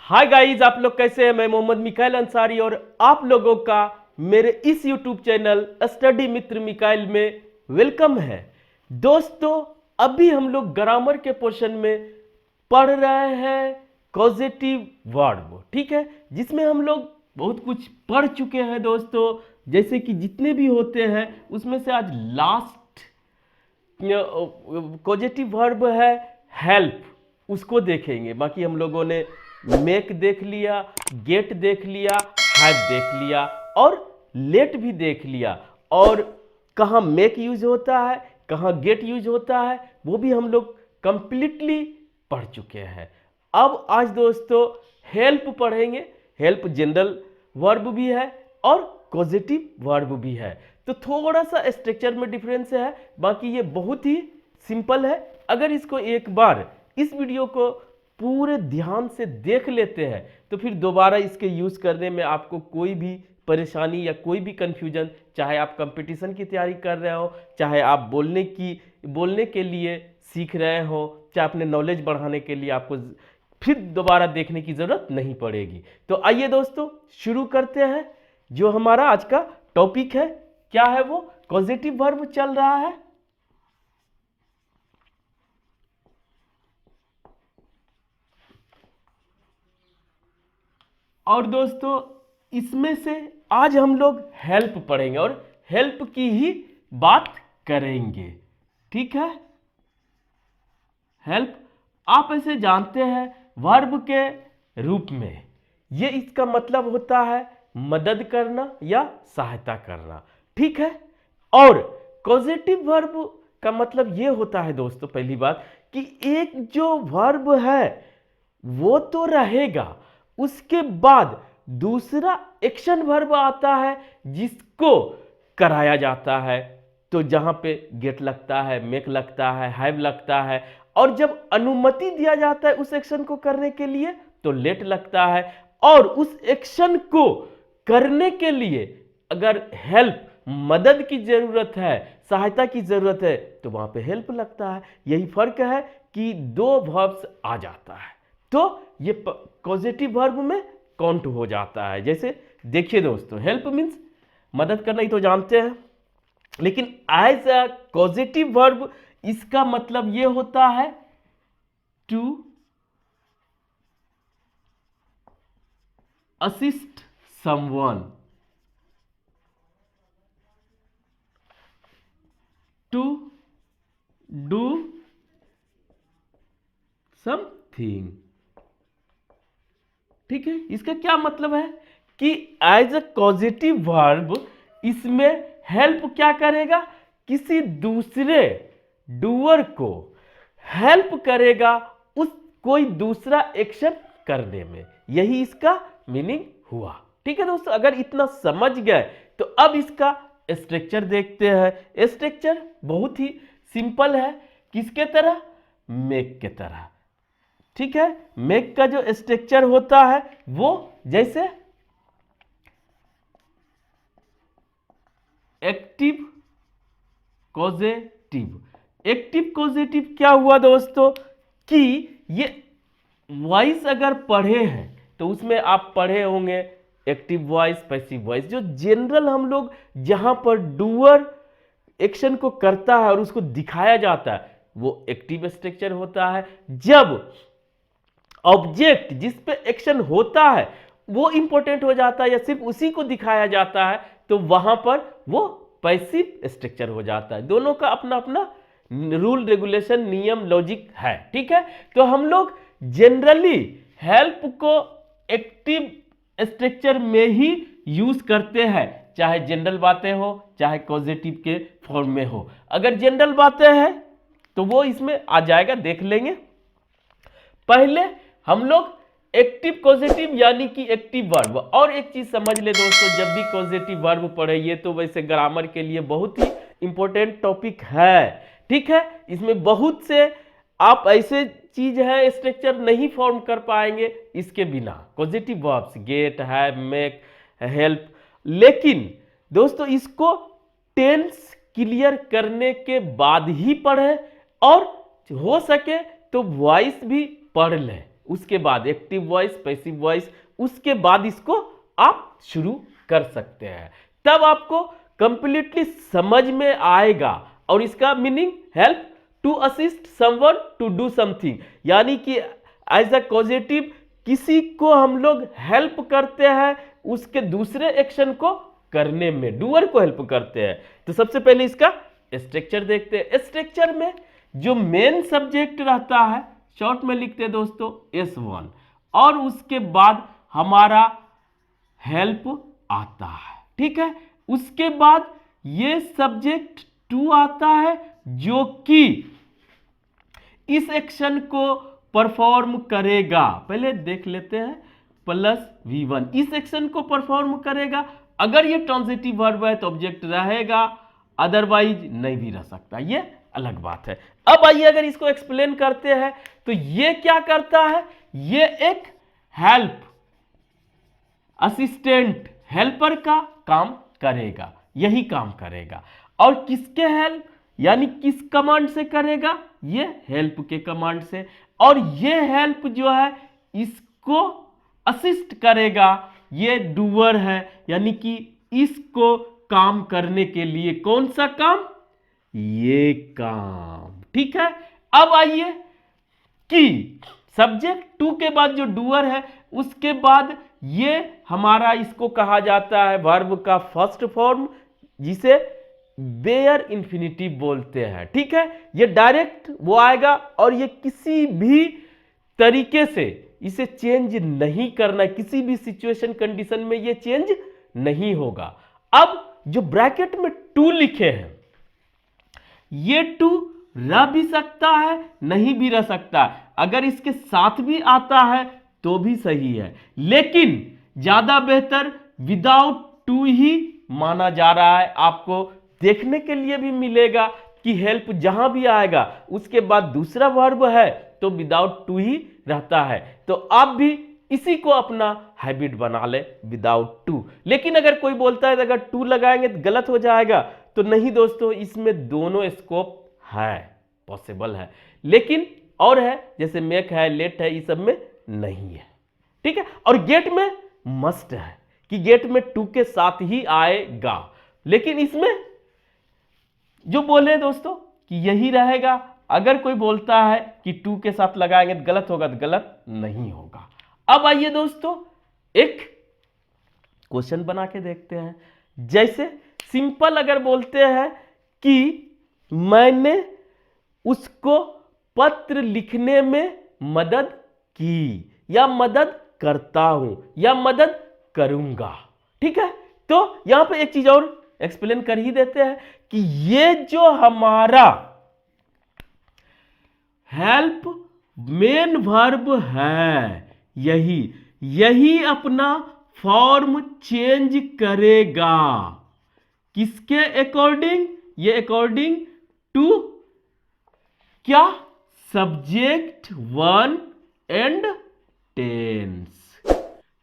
Hi guys, आप लोग कैसे हैं। मैं मोहम्मद मिकाइल अंसारी और आप लोगों का मेरे इस यूट्यूब चैनल स्टडी मित्र मिकाइल में वेलकम है। दोस्तों, अभी हम लोग ग्रामर के पोर्शन में पढ़ रहे हैं कॉजेटिव वर्ब, ठीक है, जिसमें हम लोग बहुत कुछ पढ़ चुके हैं दोस्तों। जैसे कि जितने भी होते हैं उसमें से आज लास्ट कॉजेटिव वर्ब है हेल्प, उसको देखेंगे। बाकी हम लोगों ने मेक देख लिया, गेट देख लिया, हैव देख लिया और लेट भी देख लिया, और कहाँ मेक यूज होता है, कहाँ गेट यूज होता है, वो भी हम लोग कंप्लीटली पढ़ चुके हैं। अब आज दोस्तों हेल्प पढ़ेंगे। हेल्प जनरल वर्ब भी है और कॉजेटिव वर्ब भी है, तो थोड़ा सा स्ट्रक्चर में डिफरेंस है, बाकी ये बहुत ही सिंपल है। अगर इसको एक बार इस वीडियो को पूरे ध्यान से देख लेते हैं तो फिर दोबारा इसके यूज करने में आपको कोई भी परेशानी या कोई भी कंफ्यूजन, चाहे आप कंपटीशन की तैयारी कर रहे हो, चाहे आप बोलने के लिए सीख रहे हो, चाहे अपने नॉलेज बढ़ाने के लिए, आपको फिर दोबारा देखने की जरूरत नहीं पड़ेगी। तो आइए दोस्तों शुरू करते हैं। जो हमारा आज का टॉपिक है, क्या है वो? कॉजेटिव वर्ब चल रहा है। और दोस्तों इसमें से आज हम लोग हेल्प पढ़ेंगे और हेल्प की ही बात करेंगे, ठीक है। हेल्प आप ऐसे जानते हैं वर्ब के रूप में, ये इसका मतलब होता है मदद करना या सहायता करना, ठीक है। और कॉजेटिव वर्ब का मतलब ये होता है दोस्तों, पहली बात कि एक जो वर्ब है वो तो रहेगा, उसके बाद दूसरा एक्शन वर्ब आता है जिसको कराया जाता है। तो जहां पे गेट लगता है, मेक लगता है, हैव लगता है, और जब अनुमति दिया जाता है उस एक्शन को करने के लिए तो लेट लगता है। और उस एक्शन को करने के लिए अगर हेल्प, मदद की जरूरत है, सहायता की जरूरत है, तो वहां पे हेल्प लगता है। यही फर्क है कि दो वर्ब्स आ जाता है तो ये कॉजेटिव वर्ब में काउंट हो जाता है। जैसे देखिए दोस्तों, हेल्प मीन्स मदद करना, ही तो जानते हैं, लेकिन एज अ कॉजेटिव वर्ब इसका मतलब ये होता है to assist someone, to do something, ठीक है। इसका क्या मतलब है कि एज अ कॉजेटिव वर्ब इसमें हेल्प क्या करेगा, किसी दूसरे डूअर को हेल्प करेगा उस कोई दूसरा एक्शन करने में, यही इसका मीनिंग हुआ, ठीक है दोस्तों। अगर इतना समझ गए तो अब इसका स्ट्रक्चर देखते हैं। स्ट्रक्चर बहुत ही सिंपल है, किसके तरह? मेक के तरह, ठीक है। मेक का जो स्ट्रक्चर होता है वो जैसे एक्टिव कॉजेटिव। एक्टिव कॉजेटिव क्या हुआ दोस्तों कि ये वॉइस अगर पढ़े हैं तो उसमें आप पढ़े होंगे एक्टिव वॉइस, पैसिव वॉइस। जो जनरल हम लोग जहां पर डूअर एक्शन को करता है और उसको दिखाया जाता है वो एक्टिव स्ट्रक्चर होता है। जब ऑब्जेक्ट जिस पे एक्शन होता है वो इंपॉर्टेंट हो जाता है या सिर्फ उसी को दिखाया जाता है तो वहां पर वो पैसिव स्ट्रक्चर हो जाता है। दोनों का अपना अपना रूल, रेगुलेशन, नियम, लॉजिक है, ठीक है। तो हम लोग जनरली हेल्प को एक्टिव स्ट्रक्चर में ही यूज करते हैं, चाहे जनरल बातें हो चाहे कॉजेटिव के फॉर्म में हो। अगर जनरल बातें हैं तो वो इसमें आ जाएगा, देख लेंगे। पहले हम लोग एक्टिव कॉजेटिव यानी कि एक्टिव वर्ब। और एक चीज समझ ले दोस्तों, जब भी कॉजेटिव वर्ब पढ़े, ये तो वैसे ग्रामर के लिए बहुत ही इंपॉर्टेंट टॉपिक है, ठीक है। इसमें बहुत से आप ऐसे चीज है स्ट्रक्चर नहीं फॉर्म कर पाएंगे इसके बिना, causative verbs, get, have, make, help. लेकिन दोस्तों इसको टेंस क्लियर करने के बाद ही पढ़े, और हो सके तो वॉइस भी पढ़ लें, उसके बाद एक्टिव वॉइस, पैसिव वॉइस, उसके बाद इसको आप शुरू कर सकते हैं। तब आपको कंप्लीटली समझ में आएगा। और इसका meaning help to assist someone to do something, यानी कि एज अ पॉजिटिव किसी को हम लोग हेल्प करते हैं उसके दूसरे एक्शन को करने में, डूअर को हेल्प करते हैं। तो सबसे पहले इसका स्ट्रक्चर देखते हैं। स्ट्रक्चर में जो मेन सब्जेक्ट रहता है, शॉर्ट में लिखते हैं दोस्तों S1, और उसके बाद हमारा हेल्प आता है, ठीक है। उसके बाद ये सब्जेक्ट 2 आता है जो कि इस एक्शन को परफॉर्म करेगा। पहले देख लेते हैं, प्लस V1 इस एक्शन को परफॉर्म करेगा। अगर ये ट्रांजिटिव वर्ब है तो ऑब्जेक्ट रहेगा, अदरवाइज नहीं भी रह सकता, ये अलग बात है। अब आइए अगर इसको एक्सप्लेन करते हैं तो ये क्या करता है, ये एक हेल्प, असिस्टेंट, हेल्पर का काम करेगा, यही काम करेगा। और किसके हेल्प, यानी किस कमांड से करेगा, ये हेल्प के कमांड से। और ये हेल्प जो है इसको असिस्ट करेगा, ये डूअर है, यानी कि इसको काम करने के लिए कौन सा काम, ये काम, ठीक है। अब आइए कि सब्जेक्ट 2 के बाद जो डूअर है उसके बाद ये हमारा, इसको कहा जाता है वर्ब का फर्स्ट फॉर्म, जिसे बेयर इंफिनिटिव बोलते हैं, ठीक है। ये डायरेक्ट वो आएगा और ये किसी भी तरीके से इसे चेंज नहीं करना, किसी भी सिचुएशन कंडीशन में ये चेंज नहीं होगा। अब जो ब्रैकेट में 2 लिखे हैं, ये 2 रह भी सकता है, नहीं भी रह सकता। अगर इसके साथ भी आता है तो भी सही है, लेकिन ज्यादा बेहतर विदाउट 2 ही माना जा रहा है। आपको देखने के लिए भी मिलेगा कि हेल्प जहां भी आएगा उसके बाद दूसरा वर्ब है तो विदाउट 2 ही रहता है। तो आप भी इसी को अपना हैबिट बना ले, विदाउट 2। लेकिन अगर कोई बोलता है तो अगर 2 लगाएंगे तो गलत हो जाएगा, तो नहीं दोस्तों, इसमें दोनों स्कोप है, पॉसिबल है। लेकिन और है, जैसे मेक है, लेट है, इस सब में नहीं है, ठीक है। और गेट में मस्ट है कि गेट में 2 के साथ ही आएगा, लेकिन इसमें जो बोले दोस्तों कि यही रहेगा। अगर कोई बोलता है कि 2 के साथ लगाएंगे तो गलत होगा, तो गलत नहीं होगा। अब आइए दोस्तों एक क्वेश्चन बना के देखते हैं। जैसे सिंपल अगर बोलते हैं कि मैंने उसको पत्र लिखने में मदद की, या मदद करता हूं, या मदद करूंगा, ठीक है। तो यहां पे एक चीज और एक्सप्लेन कर ही देते हैं कि ये जो हमारा हेल्प मेन वर्ब है, यही अपना फॉर्म चेंज करेगा। किसके अकॉर्डिंग, ये अकॉर्डिंग टू क्या, सब्जेक्ट 1 एंड टेंस,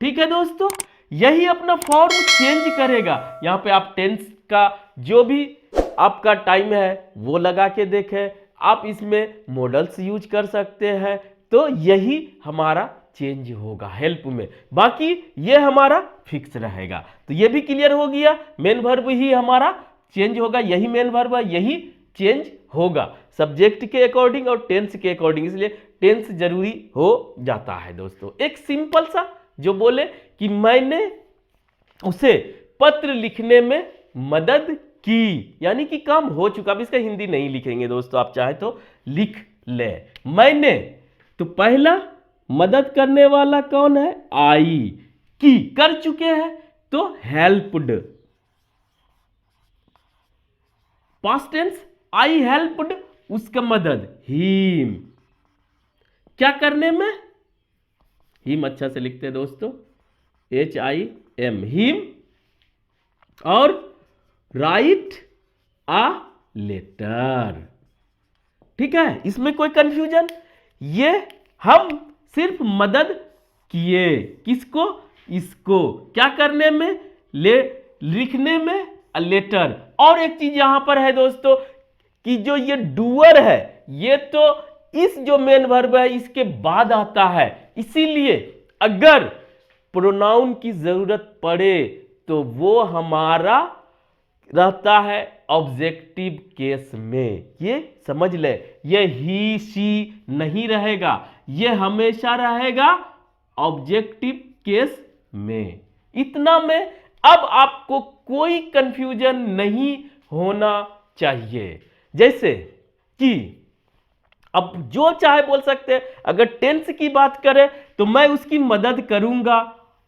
ठीक है दोस्तों। यही अपना फॉर्म चेंज करेगा। यहां पे आप टेंस का जो भी आपका टाइम है वो लगा के देखें, आप इसमें मॉडल्स यूज कर सकते हैं, तो यही हमारा चेंज होगा हेल्प में। बाकी ये हमारा फिक्स रहेगा। तो ये भी क्लियर हो गया, मेन वर्ब ही हमारा चेंज होगा, यही मेन वर्ब है, यही चेंज होगा सब्जेक्ट के अकॉर्डिंग और टेंस के अकॉर्डिंग, इसलिए टेंस जरूरी हो जाता है दोस्तों। एक सिंपल सा जो बोले कि मैंने उसे पत्र लिखने में मदद की, यानी कि काम हो चुका। अब इसका हिंदी नहीं लिखेंगे दोस्तों, आप चाहे तो लिख ले मैंने। तो पहला मदद करने वाला कौन है, आई, की कर चुके हैं तो helped, past tense I helped, उसका मदद हिम, क्या करने में, हिम अच्छा से लिखते हैं दोस्तों, HIM, हिम, और राइट आ लेटर, ठीक है। इसमें कोई कंफ्यूजन, ये हम सिर्फ मदद किए, किसको, इसको, क्या करने में, लिखने में, लेटर। और एक चीज यहां पर है दोस्तों कि जो ये डूअर है ये तो इस जो मेन वर्ब है इसके बाद आता है, इसीलिए अगर प्रोनाउन की जरूरत पड़े तो वो हमारा रहता है ऑब्जेक्टिव केस में। ये समझ ले, ये ही शी नहीं रहेगा, ये हमेशा रहेगा ऑब्जेक्टिव केस में। इतना में अब आपको कोई कंफ्यूजन नहीं होना चाहिए। जैसे कि अब जो चाहे बोल सकते हैं, अगर टेंस की बात करें तो मैं उसकी मदद करूंगा,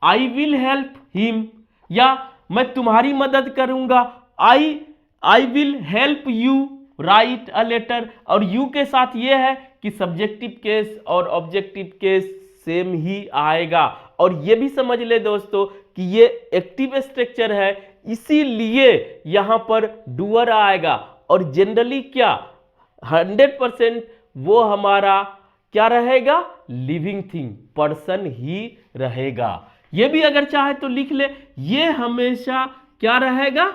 आई विल हेल्प हिम, या मैं तुम्हारी मदद करूंगा, I will help you write a letter. और यू के साथ यह है कि सब्जेक्टिव केस और ऑब्जेक्टिव केस सेम ही आएगा। और यह भी समझ ले दोस्तों कि ये एक्टिव स्ट्रक्चर है, इसीलिए यहां पर डूअर आएगा। और जनरली क्या 100% वो हमारा क्या रहेगा, लिविंग थिंग, पर्सन ही रहेगा। ये भी अगर चाहे तो लिख ले, ये हमेशा क्या रहेगा,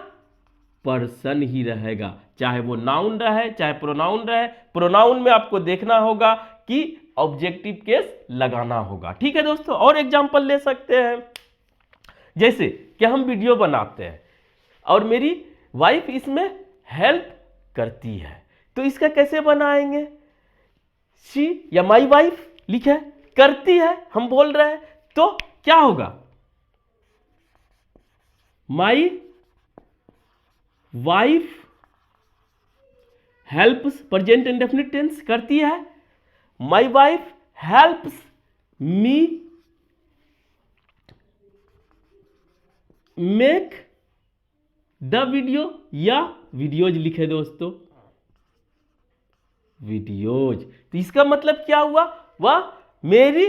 पर्सन ही रहेगा, चाहे वो नाउन रहे चाहे प्रोनाउन रहे। प्रोनाउन में आपको देखना होगा कि ऑब्जेक्टिव केस लगाना होगा। ठीक है दोस्तों, और एग्जांपल ले सकते हैं। जैसे कि हम वीडियो बनाते हैं और मेरी वाइफ इसमें हेल्प करती है, तो इसका कैसे बनाएंगे, शी या माई वाइफ लिखे, करती है हम बोल रहे हैं, तो क्या होगा, my wife helps, present indefinite tense करती है, my wife helps me make the video, या वीडियोज लिखे दोस्तों, वीडियोज। तो इसका मतलब क्या हुआ, वह मेरी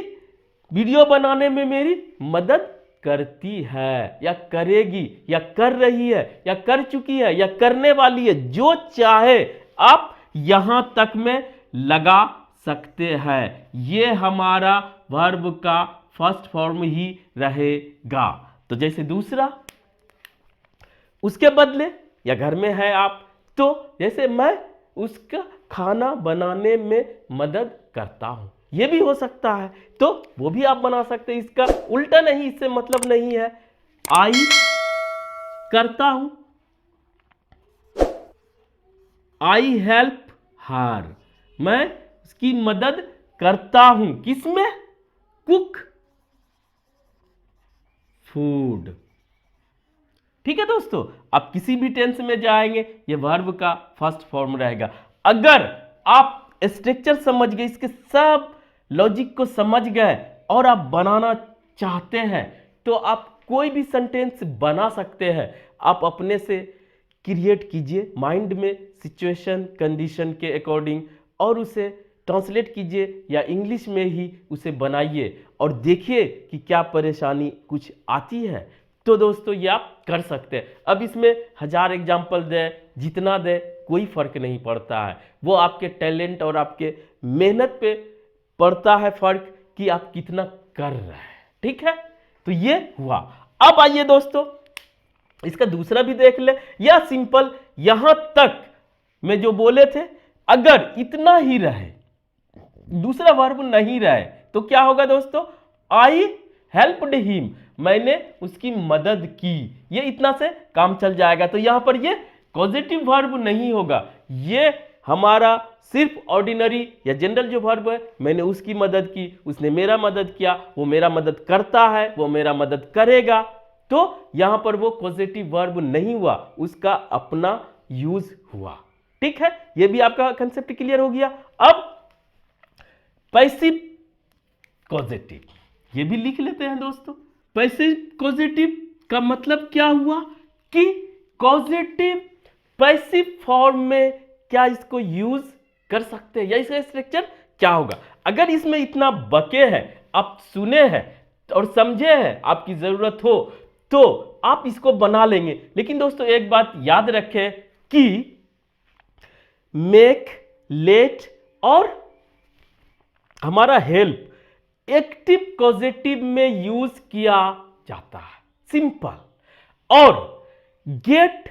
वीडियो बनाने में मेरी मदद करती है, या करेगी, या कर रही है, या कर चुकी है, या करने वाली है, जो चाहे आप यहां तक में लगा सकते हैं। ये हमारा वर्ब का फर्स्ट फॉर्म ही रहेगा। तो जैसे दूसरा, उसके बदले, या घर में है आप, तो जैसे मैं उसका खाना बनाने में मदद करता हूं, यह भी हो सकता है, तो वो भी आप बना सकते हैं। इसका उल्टा नहीं, इससे मतलब नहीं है, आई करता हूं, आई हेल्प हर, मैं उसकी मदद करता हूं, किसमें, कुक फूड। ठीक है दोस्तों, आप किसी भी टेंस में जाएंगे ये वर्ब का फर्स्ट फॉर्म रहेगा। अगर आप स्ट्रक्चर समझ गए, इसके सब लॉजिक को समझ गए और आप बनाना चाहते हैं, तो आप कोई भी सेंटेंस बना सकते हैं। आप अपने से क्रिएट कीजिए माइंड में सिचुएशन कंडीशन के अकॉर्डिंग, और उसे ट्रांसलेट कीजिए या इंग्लिश में ही उसे बनाइए, और देखिए कि क्या परेशानी कुछ आती है। तो दोस्तों ये आप कर सकते हैं। अब इसमें 1000 एग्जाम्पल दे, जितना दे कोई फर्क नहीं पड़ता है, वो आपके टैलेंट और आपके मेहनत पे पड़ता है फर्क कि आप कितना कर रहे हैं। ठीक है, तो ये हुआ। अब आइए दोस्तों इसका दूसरा भी देख ले, या सिंपल यहां तक में जो बोले थे, अगर इतना ही रहे, दूसरा वर्ब नहीं रहे, तो क्या होगा दोस्तों, आई हेल्प्ड हिम, मैंने उसकी मदद की, ये इतना से काम चल जाएगा। तो यहां पर ये पॉजिटिव वर्ब नहीं होगा, ये हमारा सिर्फ ऑर्डिनरी या जनरल जो वर्ब है, मैंने उसकी मदद की, उसने मेरा मदद किया, वो मेरा मदद करता है, वो मेरा मदद करेगा। तो यहां पर वो पॉजिटिव वर्ब नहीं हुआ, उसका अपना यूज हुआ। ठीक है, ये भी आपका कंसेप्ट क्लियर हो गया। अब पैसिव कॉजेटिव, ये भी लिख लेते हैं दोस्तों। पैसिव कॉजेटिव का मतलब क्या हुआ कि कॉजेटिव पैसिव फॉर्म में क्या इसको यूज कर सकते हैं, या इसका स्ट्रक्चर क्या होगा। अगर इसमें इतना बके हैं, आप सुने हैं और समझे हैं, आपकी जरूरत हो तो आप इसको बना लेंगे। लेकिन दोस्तों एक बात याद रखें कि मेक, लेट और हमारा हेल्प एक्टिव कॉजेटिव में यूज किया जाता है, सिंपल। और गेट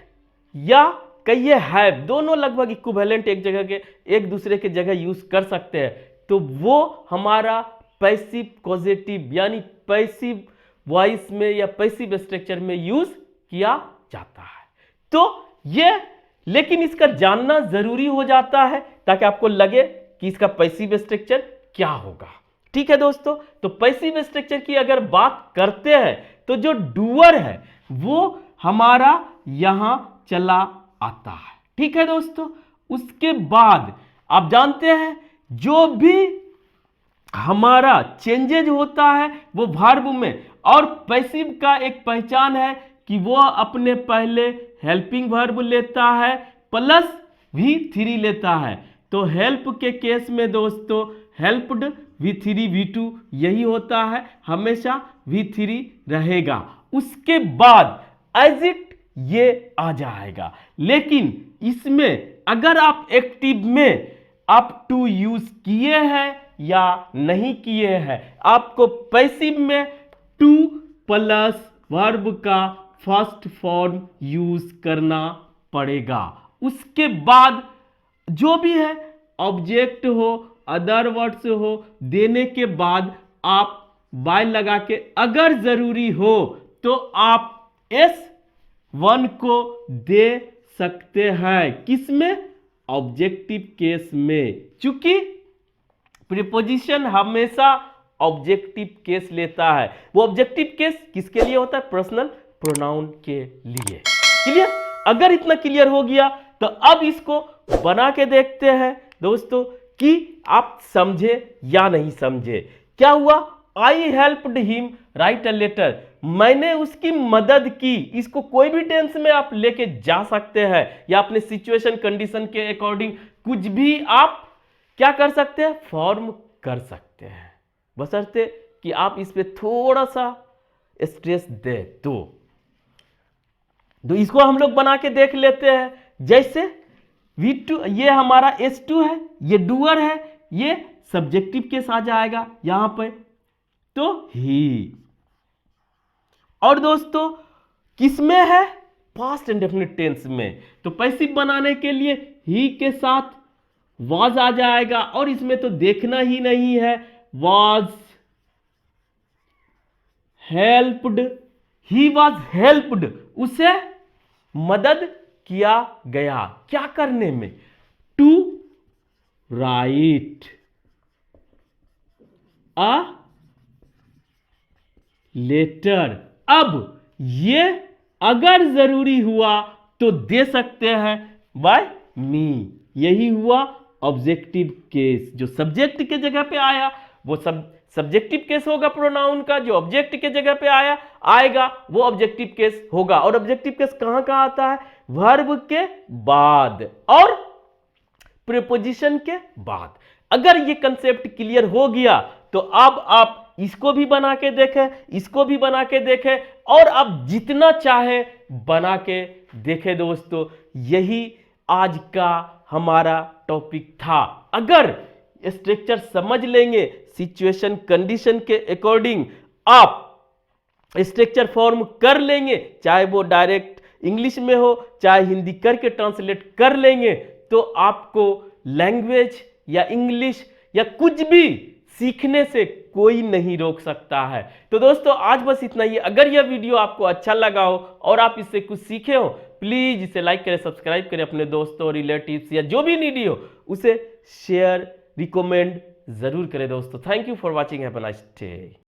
या कहिए हैव, दोनों लगभग इक्विवेलेंट एक दूसरे के जगह यूज कर सकते हैं, तो वो हमारा पैसिव कॉजेटिव यानी पैसिव वॉइस में या पैसिव स्ट्रक्चर में यूज किया जाता है। तो ये लेकिन इसका जानना जरूरी हो जाता है ताकि आपको लगे कि इसका पैसिव स्ट्रक्चर क्या होगा। ठीक है दोस्तों, तो पैसिव स्ट्रक्चर की अगर बात करते हैं तो जो डूअर है वो हमारा यहां चला आता है। ठीक है दोस्तों, उसके बाद आप जानते हैं जो भी हमारा चेंजेज होता है वो वर्ब में, और पैसिव का एक पहचान है कि वो अपने पहले हेल्पिंग वर्ब लेता है प्लस V3 लेता है। तो हेल्प के केस में दोस्तों हेल्प्ड V3 V2 यही होता है, हमेशा V3 रहेगा। उसके बाद एज इट ये आ जाएगा, लेकिन इसमें अगर आप एक्टिव में आप टू यूज किए हैं या नहीं किए हैं, आपको पैसिव में टू प्लस वर्ब का फर्स्ट फॉर्म यूज करना पड़ेगा। उसके बाद जो भी है ऑब्जेक्ट हो अदर वर्ड्स हो देने के बाद आप बाय लगा के अगर जरूरी हो तो आप S1 को दे सकते हैं। किसमें? ऑब्जेक्टिव केस में, चूंकि प्रीपोजिशन हमेशा ऑब्जेक्टिव केस लेता है। वो ऑब्जेक्टिव केस किसके लिए होता है? पर्सनल प्रोनाउन के लिए। क्लियर? अगर इतना क्लियर हो गया तो अब इसको बना के देखते हैं दोस्तों कि आप समझे या नहीं समझे। क्या हुआ? I helped him write a letter, मैंने उसकी मदद की। इसको कोई भी टेंस में आप लेके जा सकते हैं या अपने सिचुएशन कंडीशन के अकॉर्डिंग कुछ भी आप क्या कर सकते हैं? फॉर्म कर सकते हैं, बशर्ते कि आप इस पे थोड़ा सा स्ट्रेस दे तो इसको हम लोग बना के देख लेते हैं। जैसे V2 ये हमारा S2 है, ये डूअर है, ये सब्जेक्टिव केस आ जाएगा यहां पे, तो ही। और दोस्तों किसमें है? पास्ट इंडेफिनिट टेंस में। तो पैसिव बनाने के लिए ही के साथ वाज आ जाएगा, और इसमें तो देखना ही नहीं है, was helped, he was helped, उसे मदद किया गया। क्या करने में? To write a letter. अब ये अगर जरूरी हुआ तो दे सकते हैं बाय मी, यही हुआ ऑब्जेक्टिव केस। जो सब्जेक्ट के जगह पे आया वो सब्जेक्टिव केस होगा प्रोनाउन का, जो ऑब्जेक्ट के जगह पे आएगा वो ऑब्जेक्टिव केस होगा। और ऑब्जेक्टिव केस कहां कहां आता है? वर्ब के बाद और प्रीपोजिशन के बाद। अगर ये कंसेप्ट क्लियर हो गया तो अब आप इसको भी बना के देखें, इसको भी बना के देखें, और अब जितना चाहे बना के देखें दोस्तों। यही आज का हमारा टॉपिक था। अगर स्ट्रक्चर समझ लेंगे, सिचुएशन कंडीशन के अकॉर्डिंग आप स्ट्रक्चर फॉर्म कर लेंगे, चाहे वो डायरेक्ट इंग्लिश में हो चाहे हिंदी करके ट्रांसलेट कर लेंगे, तो आपको लैंग्वेज या इंग्लिश या कुछ भी सीखने से कोई नहीं रोक सकता है। तो दोस्तों आज बस इतना ही। अगर यह वीडियो आपको अच्छा लगा हो और आप इससे कुछ सीखे हो, प्लीज इसे लाइक करें, सब्सक्राइब करें, अपने दोस्तों रिलेटिव्स या जो भी नीडी हो उसे शेयर रिकमेंड जरूर करें दोस्तों। Thank you for watching, have a nice day.